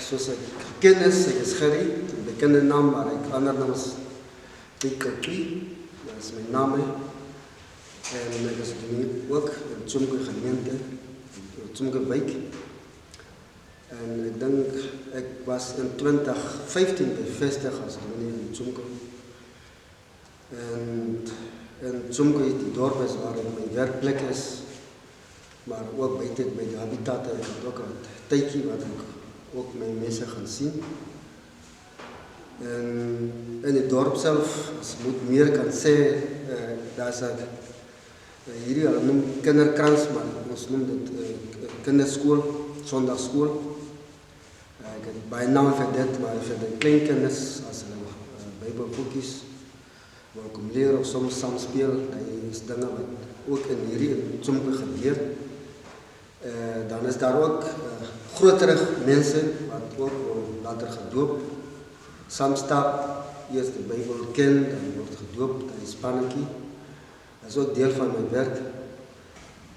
Soos ek ken is, ek is Gerry, die bekende naam, maar ek ander naam is Tiki, dat is my naam. En ek is ook in Tsumke gemeente, Tsumke wijk. En ek dink, ek was in 2015 bevestig as dominee in Tsumke. En in Tsumke is die dorp is waar my werkplek is, maar ook buiten by die habitat, ek het ook een tydjie wat ek ook my mense gaan sien. En in die dorp self, as moet meer kan sê, daar is hierdie, hulle noem kinderkrans, maar ons noem dit kinderskool, sondagskool. Ek het baie naam vir dit, maar vir die kleinkinders, as hulle bybelboekies wil kom leer of soms saam speel, dit is dinge wat ook in hierdie Tsumke gebeur. Dan is daar ook grotere mense wat ook later gedoop. Samstap, eers die Bybel ken, dan word gedoop, dan is pannetjie. Dat is ook deel van my werk.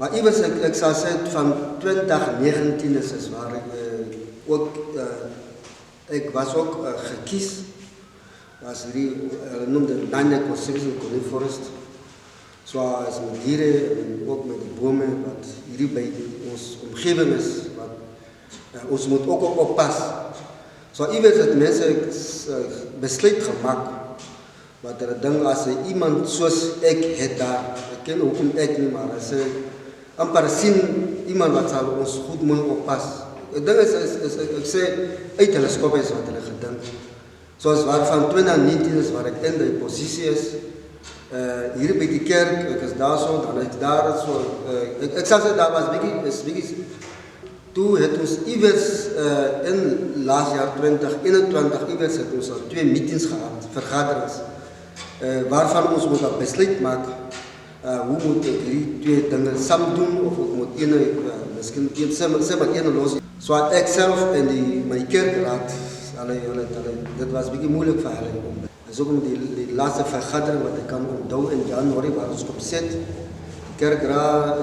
Maar iewers, ek sal sê, van 2019 is waar ek was ook gekies, as hierdie, hulle noem dit Nine Conservation Colony Forest, so as met diere en ook met die bome, wat hierdie by ons omgewing is, wat ons moet ook oppas. So iewers het mense besluit gemaak, wat hulle ding as iemand soos ek het daar, ek ken hoekom ek nie, maar as amper sien iemand wat sal ons goed moet oppas. Die ding is ek sê, uit hulle skop is wat hulle gedink. Soos waarvan 2019 is waar ek in die posisie is, hier by die kerk, ek is daar so, dan ek daar so, ek sal sê, daar was bietjie, toe het ons iewers in laas jaar 2021, iewers het ons al 2 meetings gehad, vergaderings, waarvan ons moet al besluit maak, hoe moet ek hierdie 2 dinge saam doen, of ek moet miskien sê maar ene los. So ek self en my kerkraad, dit was bietjie moeilik vir hulle. Dis ook om die laaste vergadering wat ek kan onthou in Januarie, waar ons kom sit, die kerkraad,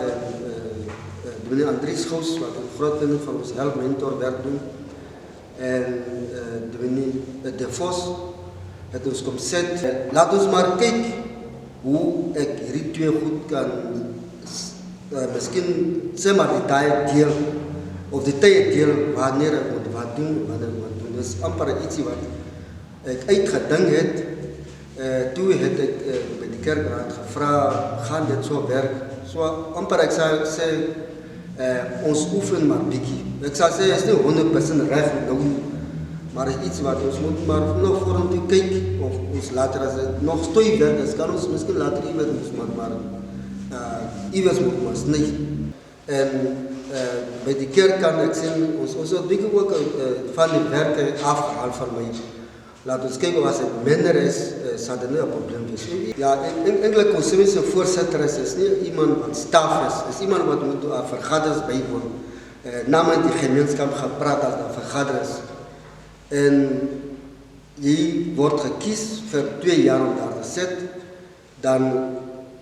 dominee Andries Gous, wat een groot van ons help mentor werk doen, en dominee De Vos, het ons kom sit, laat ons maar kyk, hoe ek hierdie 2 goed kan, miskien sê maar die tye deel, of die tye deel, wanneer ek moet wat doen, wanneer ek moet doen. Dis amper ietsie wat ek uitgedink het, toe het ek by die kerkraad gevra, gaan dit so werk? So amper ek sê, ons oefen maar bietjie. Ek sal sê, is nie 100% reg nou, maar is iets wat ons moet maar nog vorentoe kyk, of ons later as dit nog stoei werk, dan kan ons miskien later iewers maar iewers moet ons nie. En by die kerk kan ek sê, ons het bietjie ook van die werke afgehaal van my. Laat ons kyk as het minder is, sal dit nie 'n probleem wees. Ja, eintlik ons se voorsitter is nie iemand wat staf is iemand wat moet vergaderings bywoon. Namens die gemeenskap gepraat as daar vergaderings. En jy word gekies vir 2 jaar om daar te sit, dan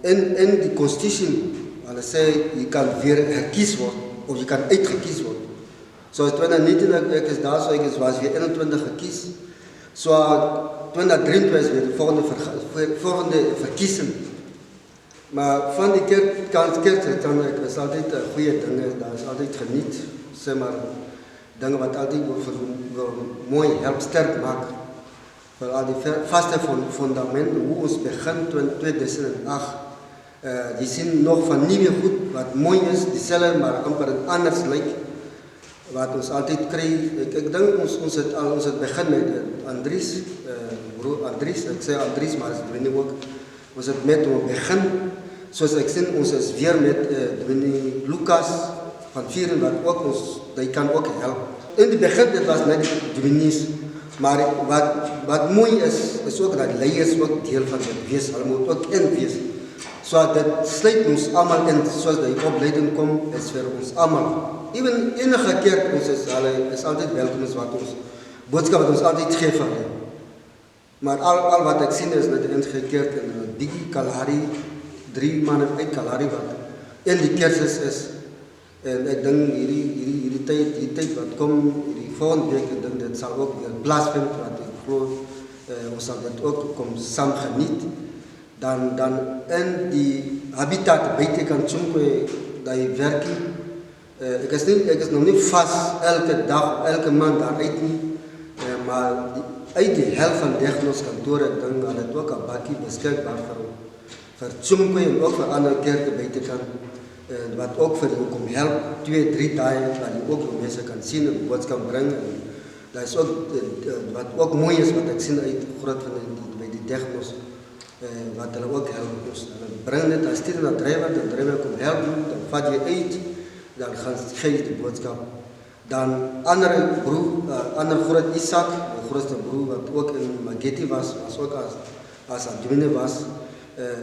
in die constitution, hulle sê, jy kan weer gekies word, of jy kan uitgekies word. So as 2019 ek is daar, so ek was weer 21 gekies, so 2023 is weer die volgende verkiesing. Maar van die kerk, dan ek is altyd goeie dinge, daar is altyd geniet, sê maar, dinge wat altyd wil mooi help sterk maak, vir al die vaste fundament, hoe ons begin 2008, jy sien nog van nieuwe goed, wat mooi is, dieselfde, maar amper anders lyk, wat ons altyd kry. Ek dink ons het begin met Andries, broer Andries, ek sê Andries, maar is dominee ook, ons het met hom begin, soos ek sien, ons is weer met dominee Lucas, van Vieren, wat ook ons, die kan ook help. In die begin, dit was net dominees, maar wat mooi is ook dat leiers ook deel van dit wees, hulle moet ook in wees. So dit sluit ons allemaal in, soos die opleiding kom, is vir ons allemaal. Even enige kerk, ons is altyd welkom, is wat ons, boodskap wat ons altyd geef van hulle. Maar al wat ek sien is dat die enige kerk in Digi Kalahari, 3 maanden uit Kalahari, wat in die kersis is, en ek dink hierdie tyd wat kom, hierdie volgende week, ik denk dat zal ook weer plaatsvinden, want ik geloof, we zal dat ook samen genieten. Dan en die habitat buiten kan Tjonkwe, dat je werkt. Ik is nog niet vast elke dag, elke maand daaruit niet. Maar uit die helft van diagnoskantoren, dan gaat het ook een bakje beschikbaar voor Tjonkwe en ook voor andere kerken buiten kan. Wat ook voor je komt helpen, 2, 3 dagen, waar je ook mensen kan zien en wat kan brengen. Dat is ook wat ook mooi is, wat ik zie uit groot van bij die diagnose. Wat er ook helpen ons. Dan brengen het, als je naar de driver komt helpen, dan vat je uit, dan geef je de boodschap. Dan andere broer, andere groot Isaac, de grootste broer, wat ook in Mageti was ook als admin was.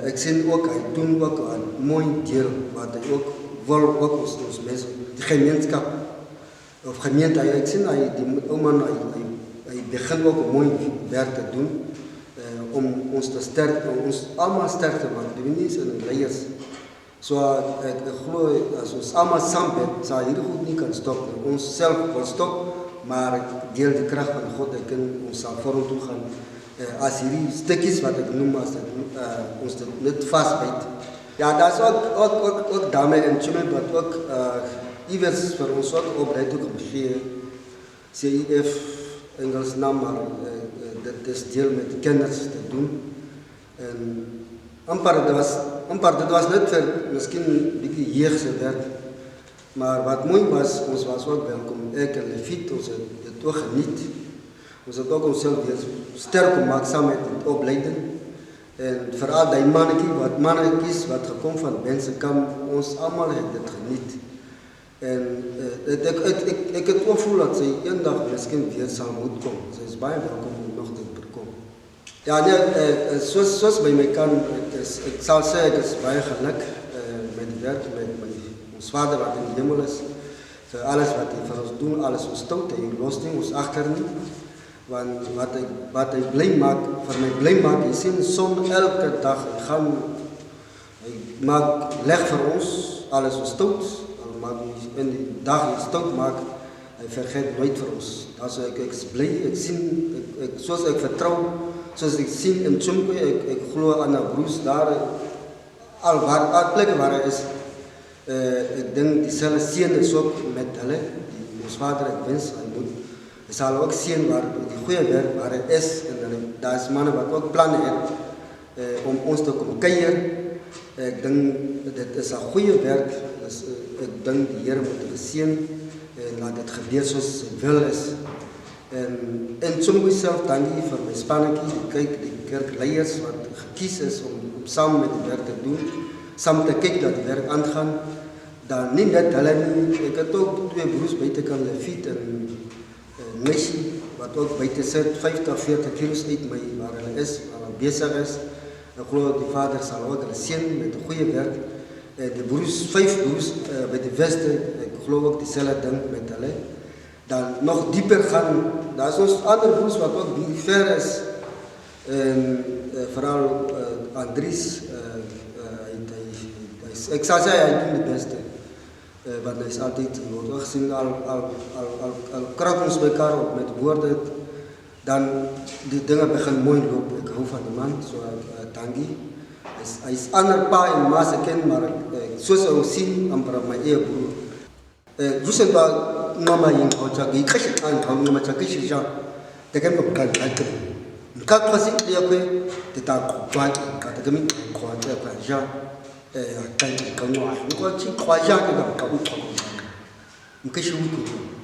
Ik zie ook, hij doet ook een mooi deel, wat hij ook wil, ook ons mensen, de gemeenschap, of gemeente, ik zie hij, die man, hij begint ook een mooi werk te doen, om ons te sterken, ons allemaal sterk te maken, de ministers en de leiders. Zo, ik geloof, als ons allemaal samen bent, zal hier goed niet kan stoppen. Ons zelf wil stoppen, maar deel de kracht van God, dat kan ons aan voren toe gaan. Als hier stukjes wat ik noem, als ons niet vastbijt. Ja, dat is ook daarmee in Tjumel, wat ook ieders voor ons ook opleiding om CIF, Engels naam, maar dat is deel met kennis te doen. En dat was net voor misschien een beetje jeugdse werk. Maar wat mooi was, ons was ook welkom. Ik en Leviet, ons het ook geniet. Ons het ook onszelf weer sterk gemaakt samen met het opleiden. En vooral die mannetjes wat gekomen van mensen, kan ons allemaal het geniet. En ik het ook voel dat ze een dag misschien weer zal moeten komen. Ze is bijna welkom om nog te komen. Ja, nee, zoals bij mij kan, ik zal zeggen, het is bijna geluk met werk, met ons vader wat in de hemel is. Voor alles wat hij voor ons doet, alles ons stoot, hij lost niet, ons achter niet. Want wat hij blij maakt, voor mij blij maakt, is in zon elke dag. Hij leg voor ons, alles ons stoot. En die dag die stoot maakt, hij vergeet nooit voor ons. Also ik is blij, ik zie, zoals ik vertrouw, zoals ik zie in Tjonkwe, ik geloof aan de broers daar, al plekken waar hij is. Ik denk diezelfde zien is ook met hulle, ons vader, ik wens, hij zal ook zien waar die goede werk waar hij is. En daar is mannen wat ook plannen hebben om ons te komen kijken. Ik denk dat is een goede werk. Dus, ik denk de Heer moet zien en laat het gebeuren zoals hij wil is. En Tjonkwe zelf dank je voor mijn spannetjes, de kerkleiders wat gekies is om samen met het werk te doen. Samen te kijken dat het werk aangaat. Dan niet net alleen, ik heb ook 2 broers buiten kan Leviet en Messi, wat ook buiten zit, 50, 40 kilo's uit mij waar hij is, waar hij bezig is. Ik geloof die vader zal ook zien met een goede werk. De broers, 5 broers bij de Westen, ik geloof ook diezelfde ding met hulle. Dan nog dieper gaan, dat is ons andere broers wat ook ver is. Vooral Andries, ik zou zeggen hij doet het beste. Want hij is altijd, wordt ook gezien, al kraken ons bij elkaar op met woorden. Dan die dingen beginnen mooi lopen. Ik hou van die man, zoals Tangi. Hij is ander pa en ma se ken, maar zoals we zien, amper mijn eerbroer. Jussen daar, mama in Houtjak, ik krijg het aan, hou je met je kistje, ja. Ik heb hem kan kijken. Ik kan het zien, die heb ik, die taak op kwijt, ik kan het niet kwijt, ja. Ik kan het niet kwijt, ik kan het niet kwijt, ik kan het niet kwijt, ik kan het niet kwijt.